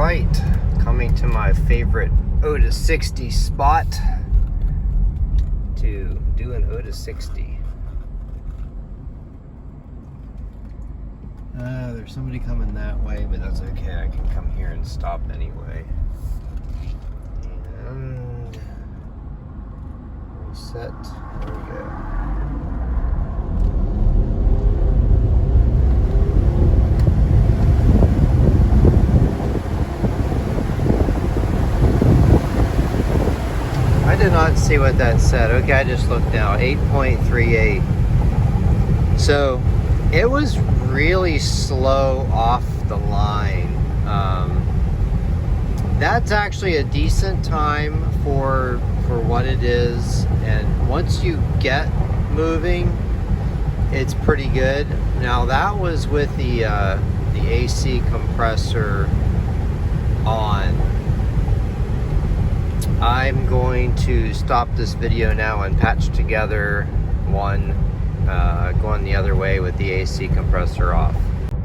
right, coming to my favorite O to 60 spot to do an O to 60. There's somebody coming that way, but that's okay. I can come here and stop anyway. And reset. There we go. I did not see what that said. Okay, I just looked now. 8.38. So it was really slow off the line. That's actually a decent time for what it is, and once you get moving, it's pretty good. Now that was with the AC compressor on. I'm going to stop this video now and patch together one going the other way with the AC compressor off.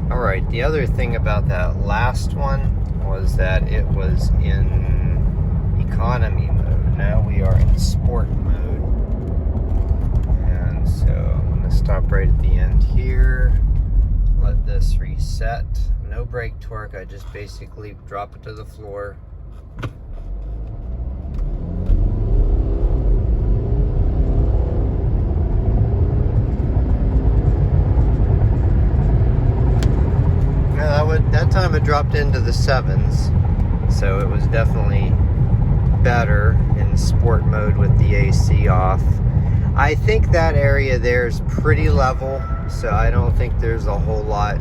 Alright, the other thing about that last one was that it was in economy mode. Now we are in sport mode. And so I'm going to stop right at the end here. Let this reset. No brake torque, I just basically drop it to the floor. That time it dropped into the 7s, so it was definitely better in sport mode with the AC off. I think that area there is pretty level, so I don't think there's a whole lot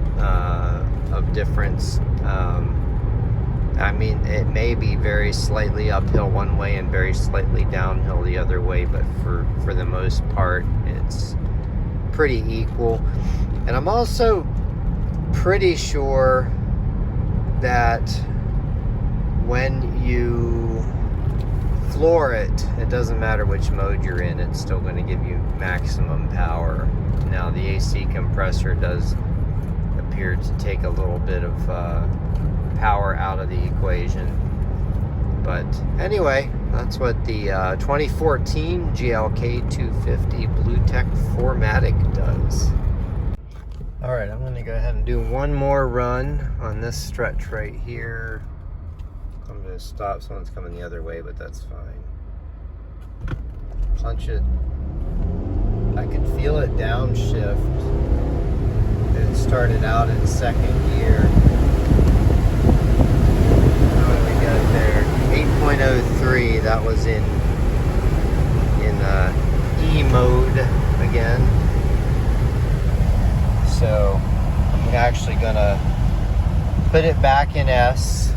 of difference. I mean, it may be very slightly uphill one way and very slightly downhill the other way, but for the most part, it's pretty equal. And I'm also pretty sure that when you floor it, it doesn't matter which mode you're in, it's still going to give you maximum power. Now the AC compressor does appear to take a little bit of power out of the equation. But anyway, that's what the 2014 GLK250 Bluetec 4Matic does. Alright, I'm going to go ahead and do one more run on this stretch right here. I'm going to stop. Someone's coming the other way, but that's fine. Punch it. I could feel it downshift. It started out in second gear. What do we got there? 8.03. That was in E mode again. So I'm actually gonna put it back in S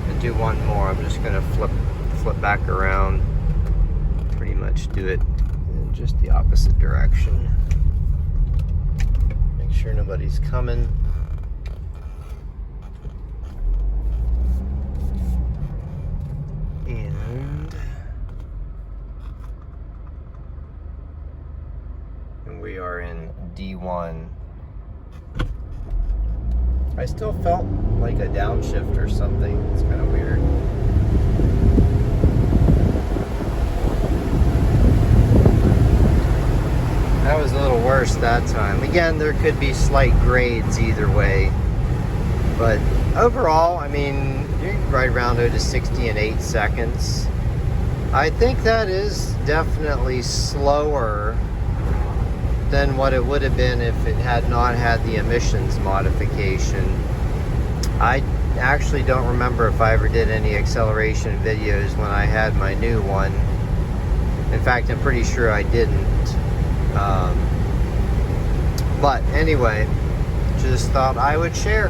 and do one more. I'm just gonna flip back around, pretty much do it in just the opposite direction. Make sure nobody's coming. And we are in D1. I still felt like a downshift or something. It's kind of weird. That was a little worse that time. Again, there could be slight grades either way. But overall, I mean, you're right around 0 to 60 in 8 seconds. I think that is definitely slower than what it would have been if it had not had the emissions modification. I actually don't remember if I ever did any acceleration videos when I had my new one. In fact, I'm pretty sure I didn't. But anyway, just thought I would share.